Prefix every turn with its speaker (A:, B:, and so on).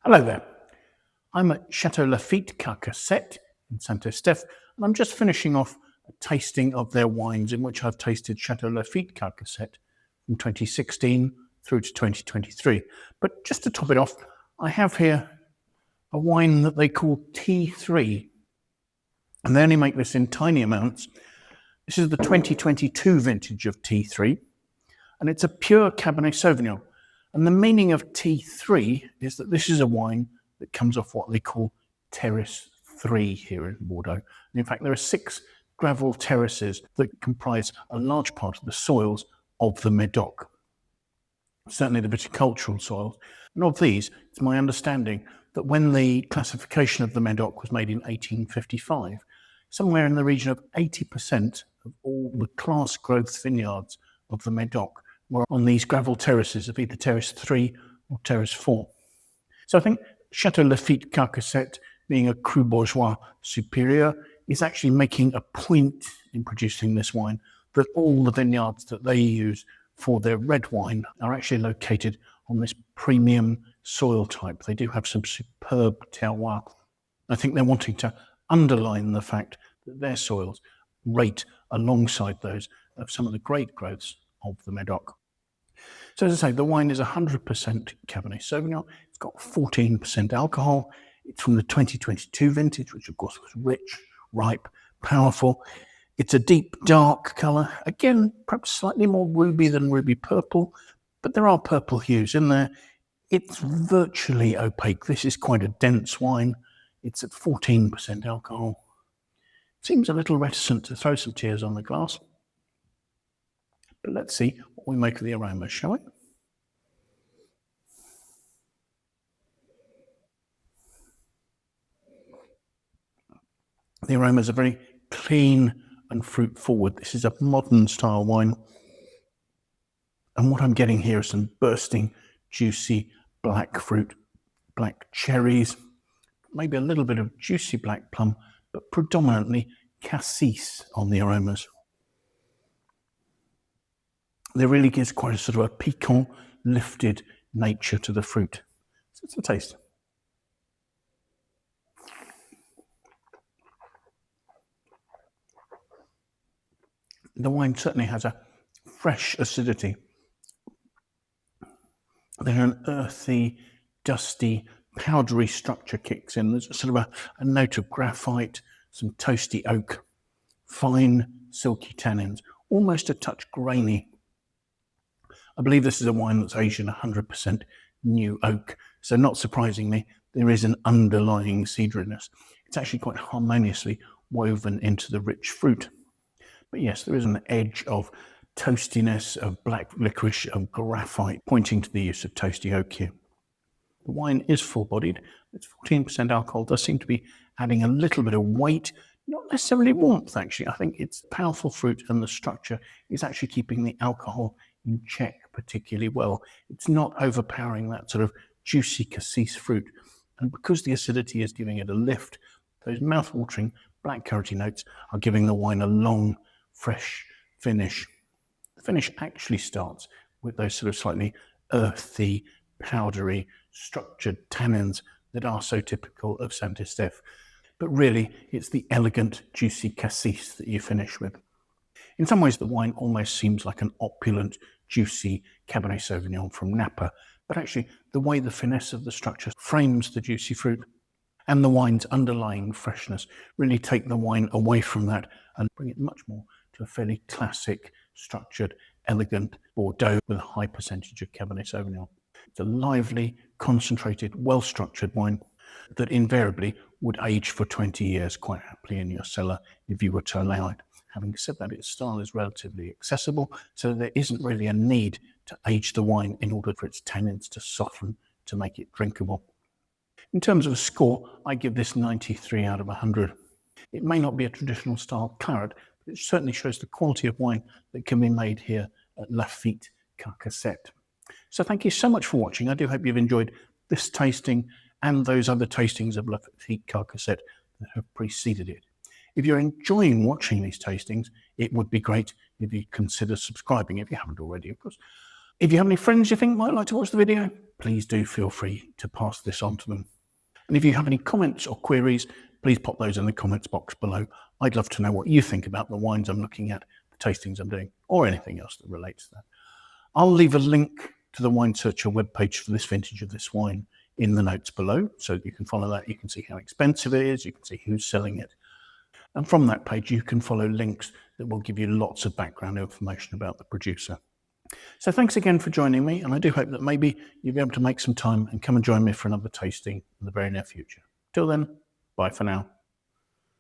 A: Hello there. I'm at Chateau Laffitte Carcasset in Saint Estephe, and I'm just finishing off a tasting of their wines in which I've tasted Chateau Laffitte Carcasset from 2016 through to 2023. But just to top it off, I have here a wine that they call T3, and they only make this in tiny amounts. This is the 2022 vintage of T3, and it's a pure Cabernet Sauvignon. And the meaning of T3 is that this is a wine that comes off what they call Terrace 3 here in Bordeaux. And in fact, there are 6 gravel terraces that comprise a large part of the soils of the Medoc, certainly the viticultural soils. And of these, it's my understanding that when the classification of the Medoc was made in 1855, somewhere in the region of 80% of all the class growth vineyards of the Medoc were on these gravel terraces of either Terrace 3 or Terrace 4. So I think Chateau Laffitte Carcasset, being a crubourgeoissuperieur, is actually making a point in producing this wine that all the vineyards that they use for their red wine are actually located on this premium soil type. They do have some superb terroir. I think they're wanting to underline the fact that their soils rate alongside those of some of the great growths of the Medoc. So as I say, the wine is 100% Cabernet Sauvignon. It's got 14% alcohol. It's from the 2022 vintage, which of course was rich, ripe, powerful. It's a deep dark colour. Again, perhaps slightly more ruby than ruby purple, but there are purple hues in there. It's virtually opaque. This is quite a dense wine. It's at 14% alcohol. Seems a little reticent to throw some tears on the glass. But let's see what we make of the aromas, shall we? The aromas are very clean and fruit forward. This is a modern style wine. And what I'm getting here is some bursting, juicy black fruit, black cherries, maybe a little bit of juicy black plum, but predominantly cassis on the aromas. There really is quite a sort of a piquant, lifted nature to the fruit. So it's a taste. The wine certainly has a fresh acidity. Then an earthy, dusty, powdery structure kicks in. There's a sort of a note of graphite, some toasty oak, fine, silky tannins, almost a touch grainy. I believe this is a wine that's aged in 100% new oak. So not surprisingly, there is an underlying cedriness. It's actually quite harmoniously woven into the rich fruit. But yes, there is an edge of toastiness, of black licorice, of graphite, pointing to the use of toasty oak here. The wine is full-bodied. It's 14% alcohol, does seem to be adding a little bit of weight, not necessarily warmth, actually. I think it's powerful fruit and the structure is actually keeping the alcohol in check particularly well. It's not overpowering that sort of juicy cassis fruit. And because the acidity is giving it a lift, those mouth-watering black carroty notes are giving the wine a long, fresh finish. The finish actually starts with those sort of slightly earthy, powdery, structured tannins that are so typical of Saint Estephe. But really, it's the elegant, juicy cassis that you finish with. In some ways, the wine almost seems like an opulent, juicy Cabernet Sauvignon from Napa, but actually, the way the finesse of the structure frames the juicy fruit and the wine's underlying freshness really take the wine away from that and bring it much more to a fairly classic, structured, elegant Bordeaux with a high percentage of Cabernet Sauvignon. It's a lively, concentrated, well-structured wine that invariably would age for 20 years quite happily in your cellar if you were to allow it. Having said that, its style is relatively accessible, so there isn't really a need to age the wine in order for its tannins to soften to make it drinkable. In terms of a score, I give this 93 out of 100. It may not be a traditional style claret, but it certainly shows the quality of wine that can be made here at Laffitte Carcasset. So thank you so much for watching. I do hope you've enjoyed this tasting and those other tastings of Laffitte Carcasset that have preceded it. If you're enjoying watching these tastings, it would be great if you consider subscribing, if you haven't already, of course. If you have any friends you think might like to watch the video, please do feel free to pass this on to them. And if you have any comments or queries, please pop those in the comments box below. I'd love to know what you think about the wines I'm looking at, the tastings I'm doing, or anything else that relates to that. I'll leave a link to the winesearcher webpage for this vintage of this wine in the notes below, so you can follow that. You can see how expensive it is, you can see who's selling it. And from that page, you can follow links that will give you lots of background information about the producer. So thanks again for joining me, and I do hope that maybe you'll be able to make some time and come and join me for another tasting in the very near future. Till then, bye for now.